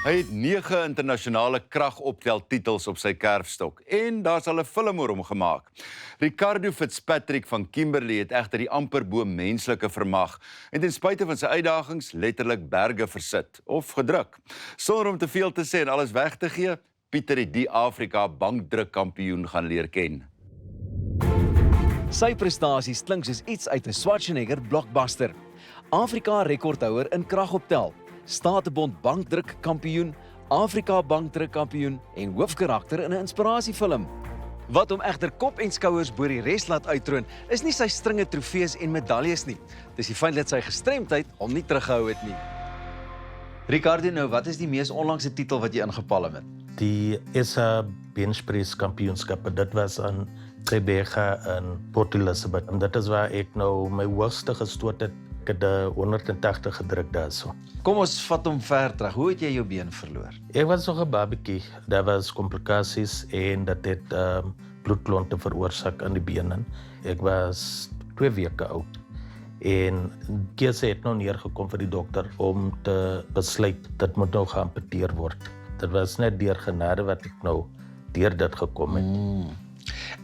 Hy het 9 internasionale kragopteltitels op sy kerfstok en daar's al 'n film oor hom gemaak. Ricardo Fitzpatrick van Kimberley het egter die amper bo menslike vermag en ten spyte van sy uitdagings letterlik berge versit of gedruk. Sonder om te veel te sê en alles weg te gee, Pieter het die Afrika bankdrukkampioen gaan leer ken. Sy prestasies klink soos iets uit 'n Schwarzenegger blockbuster. Afrika rekordhouer in kragoptel, Statebond bankdrukkampioen, Afrika bankdrukkampioen en hoofkarakter in 'n inspirasiefilm. Wat hom egter kop en skouers bo die res laat uittroon, is nie sy stringe trofees en medaljes nie. Dis die feit dat sy gestremdheid hom nie teruggehou het nie. Ricardo, nou, wat is die mees onlangse titel wat jy ingepalle het? Die SA Benchpress kampioenskappe, dit was aan Rebecca in Port Elizabeth. En dit is waar ek nou my hoogste gestoot het. Ek het 180 gedruk daarso. Kom ons vat hom ver terug. Hoe het jy jou been verloor? Ek was nog 'n babatjie. Daar was komplikasies en dat het bloedklonte veroorsaak aan die benen. Ek was 2 weke oud. En keuse het nou neergekom vir die dokter om te besluit dat moet nou geamputeer word. Dit was net deur genade wat ek nou deur dit gekom het.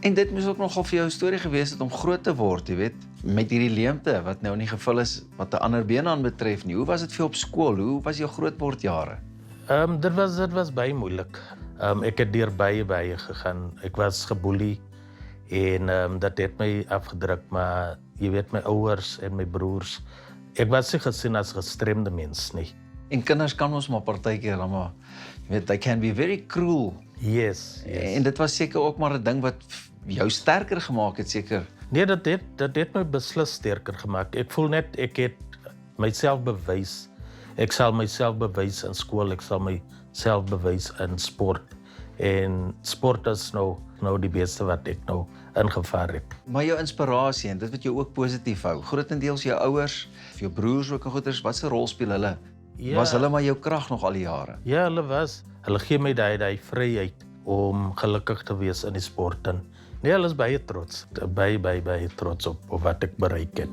En dit moes ook nogal vir jou 'n storie gewees het om groot te word, jy weet, met hierdie leemte wat nou nie gevul is wat 'n ander been aan betref nie. Hoe was dit vir jou op skool? Hoe was jou grootwordjare? Dit was baie moeilik. Ek het deur baie gegaan. Ek was geboelie en dat het my afgedruk, maar jy weet my ouers en my broers, ek was nie gesien as gestremde mens nie. En kinders kan ons maar partykeer dan maar, jy weet, they can be very cruel. Yes. En dit was seker ook maar 'n ding wat jou sterker gemaak het, seker. Nee, dat het my beslis sterker gemaak. Ek voel net ek het myself bewys. Ek sal myself bewys in skool, ek sal myself bewys in sport. En sport is nou die beste wat ek nou ingevaar het. Maar jou inspirasie en dit wat jou ook positief hou, grootendeels jou ouers, jou broers ook en goeters, wat se rol speel hulle? Ja. Was hulle maar jou krag nog al die jare? Ja, hulle was. Hulle gee my daai vryheid om gelukkig te wees in die sport. En nee, hulle is baie trots. Baie trots op wat ek bereik het.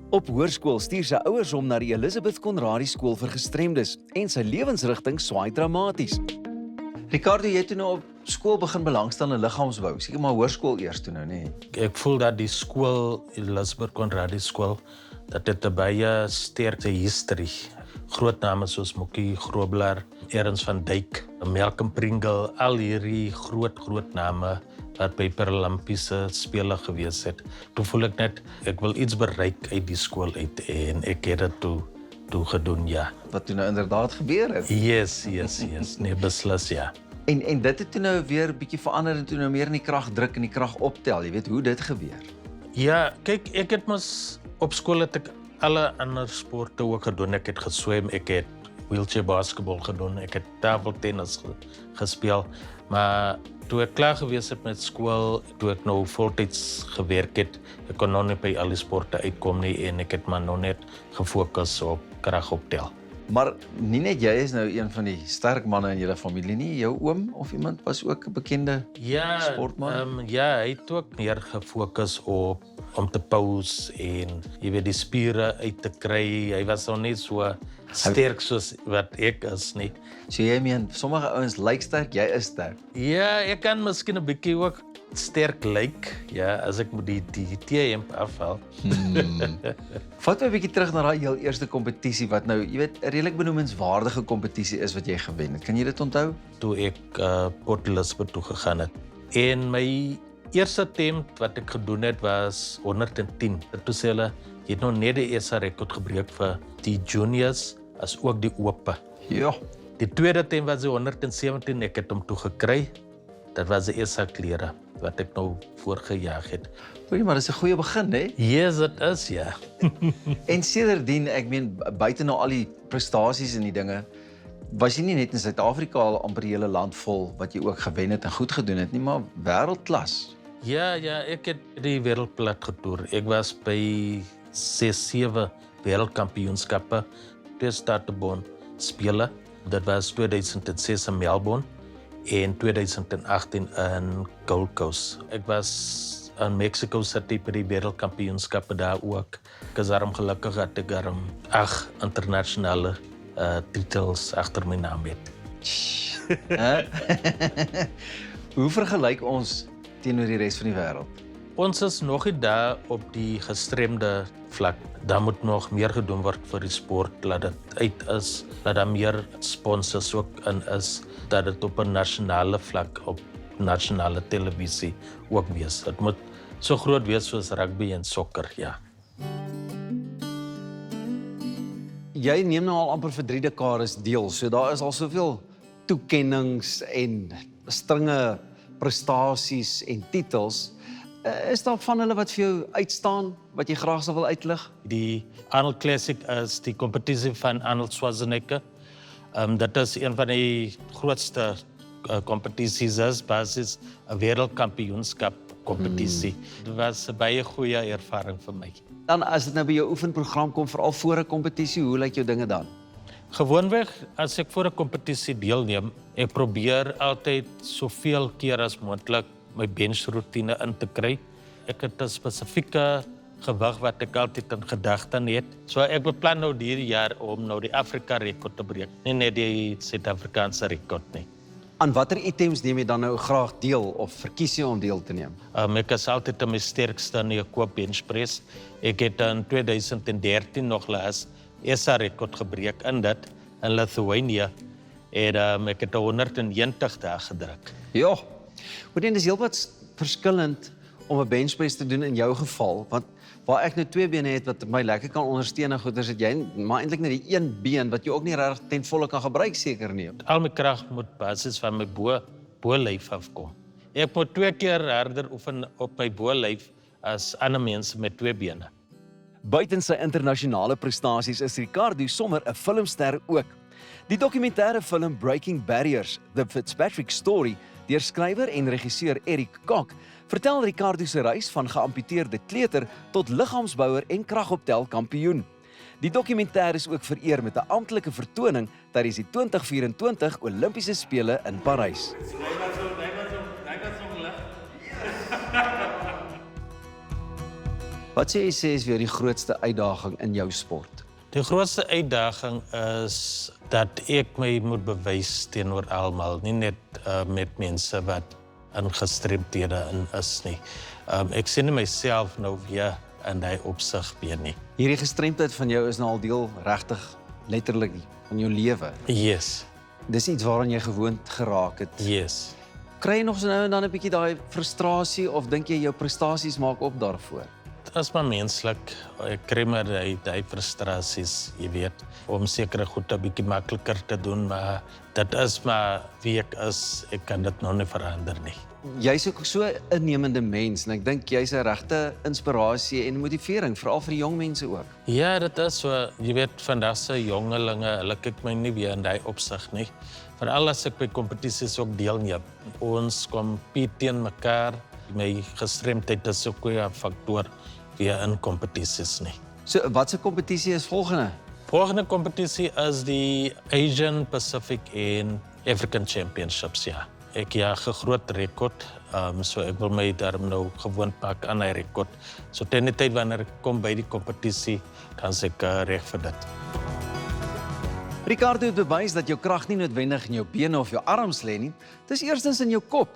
Op hoërskool stuur sy ouers hom na die Elizabeth Conradie skool vir gestremdes en sy lewensrigting swaai dramaties. Ricardo, jy het toe nou op skool begin belangstel in liggaamsbou. Seker maar hoërskool eers toe nou, nee. Ek voel dat die skool, Elizabeth Conradie skool, dat dit 'n baie sterk history. Groot name soos Mokkie Grobler, Erns van Dyk, Malcolm Pringle, al hierdie groot name wat by Paralympiese spele gewees het. Toe voel ek net, ek wil iets bereik uit die skool uit en ek het dit toe gedoen, ja. Wat toe nou inderdaad gebeur het. Yes, nee, beslis, ja. En dit het toe nou weer 'n bietjie verander en toe nou meer in die krag druk en die krag optel, jy weet hoe dit gebeur. Ja, kyk, ek het mos op skool het ek alle ander sporte ook gedoen. Ek het geswem, ek het wheelchair basketbal gedoen, ek het tafeltennis gespeel, maar toe ek klaar gewees het met skool, toe ek nou voltyds gewerk het, ek kon nog nie by al die sporte uitkom nie en ek het maar nog net gefokus op kragoptel. Maar nie net jy is nou een van die sterk manne in julle familie nie, jou oom of iemand was ook 'n bekende sportman? Ja, hy het ook meer gefokus om te pose en jy weet die spiere uit te kry. Hy was nog nie so sterk soos wat ek is nie. So jy meen, sommige ouens lyk sterk, jy is sterk. Ja, ek kan miskien 'n bietjie ook sterk lyk, ja, as ek moet die T-hemp afhaal. Vat my 'n bietjie terug na daai heel eerste kompetisie wat nou, jy weet, 'n redelik benoemenswaardige kompetisie is wat jy gewen het. Kan jy dit onthou? Toe ek Port Elizabeth toe gegaan het. En my eerste attempt wat ek gedoen het was 110. Toe sê hulle, jy het nou net die SA rekord gebreek vir die juniors as ook die ope. Ja. Die tweede attempt was die 117, ek het hom toe gekry. Dit was die SA klere wat ek nou voorgejaag het. Hoorie, maar dis 'n goeie begin, hè? Yes, dit is, ja. En sedertdien, ek meen, buite nou al die prestasies en die dinge, was jy nie net in Suid-Afrika al amper die hele land vol wat jy ook gewen het en goed gedoen het nie, maar wêreldklas. Ja, ek het die wêreldplat getoer. Ek was by 6-7 wêreldkampioenskappe, 2 Statebond spele. Dit was 2006 in Melbourne en 2018 in Gold Coast. Ek was in Mexico City by die wêreldkampioenskappe daar ook. Ek is daarom gelukkig dat ek 8 internasionale titels agter my naam het. Hoe vergelyk ons teenoor die res van die wêreld? Ons is nog nie daar op die gestremde vlak. Daar moet nog meer gedoen word vir die sport, laat dit uit is, dat daar meer sponsors ook in is, dat dit op 'n nasionale vlak, op nasionale televisie ook wees. Dit moet so groot wees soos rugby en sokker, ja. Jy neem nou al amper vir 3 dekades deel, so daar is al soveel toekennings en strenge prestasies en titels. Is daar van hulle wat vir jou uitstaan, wat jy graag sou wil uitlig? Die Arnold Classic is die kompetisie van Arnold Schwarzenegger. Dit is een van die grootste kompetisies is, basis 'n wêreldkampioenskap kompetisie. Dit was 'n baie goeie ervaring vir my. Dan as dit nou by jou oefenprogram kom, veral voor 'n kompetisie, hoe lyk jou dinge dan? Gewoonweg, as ek voor 'n kompetisie deelneem, ek probeer altyd soveel keer as moontlik my benchroutine in te kry. Ek het 'n spesifieke gewig wat ek altyd in gedagte het. So ek beplan nou hierdie jaar om nou die Afrika rekord te breek, nie net die Suid-Afrikaanse rekord nie. Aan watter items neem jy dan nou graag deel of verkies jy om deel te neem? Ek is altyd my sterkste in die koop benchpress. Ek het in 2013 nog laas SA rekord gebreek in dit in Lithuania. En ek het 190 dae gedruk. Ja, maar dit is heel wat verskillend om 'n benchpress te doen in jou geval, want waar ek nou 2 bene het wat my lekker kan ondersteun en goeders, het jy maar eintlik net die een been wat jy ook nie reg ten volle kan gebruik seker nie. Al my krag moet basis van my bo-lyf afkom. Ek moet 2 keer harder oefen op my bo-lyf as ander mense met 2 bene. Buiten sy internasionale prestasies is Ricardo sommer 'n filmster ook. Die dokumentêre film Breaking Barriers, The Fitzpatrick Story, deur skrywer en regisseur Eric Kok, vertel Ricardo se reis van geamputeerde kleuter tot liggaamsbouer en kragoptel kampioen. Die dokumentêr is ook vereer met 'n amptelike vertoning tydens die 2024 Olimpiese Spele in Parys. Wat sê jy is weer die grootste uitdaging in jou sport? Die grootste uitdaging is dat ek my moet bewys teenoor almal, nie net met mense wat in gestremdhede is nie. Ek sien myself nou weer in daai opsig weer nie. Hierdie gestremdheid van jou is nou al deel regtig letterlik van jou lewe. Yes. Dis iets waaraan jy gewoond geraak het. Yes. Kry jy nog so nou en dan 'n bietjie daai frustrasie of dink jy jou prestasies maak op daarvoor? Dit is maar menslik. Ek kry maar die frustrasies, jy weet, om sekere goed 'n bietjie makliker te doen, maar dit is maar wie ek is. Ek kan dit nog nie verander nie. Jy's ook so 'n innemende mens en ek dink jy's 'n regte inspirasie en motivering veral vir die jong mense ook. Ja, dit is so. Jy weet, vandag se jongelinge, hulle kyk my nie weer in daai opsig nie. Veral as ek by kompetisies ook deelneem. Ons compete teen mekaar. My gestremdheid is ook 'n faktor weer in kompetisies nie. So wat se kompetisie is volgende? Volgende kompetisie is die Asian Pacific en African Championships, ja. Ek jaag 'n groot rekord, so ek wil my daarom nou gewoond maak aan 'n rekord. So teen die tyd wanneer ek kom by die kompetisie, dan is ek reg vir dit. Ricardo het bewys dat jou krag nie noodwendig in jou bene of jou arms lê nie. Dis eerstens in jou kop.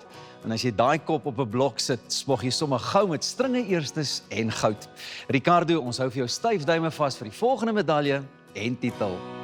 En as jy daai kop op 'n blok sit, smog jy sommer gou met stringe eerstes en goud. Ricardo, ons hou vir jou styf duime vas vir die volgende medalje en titel.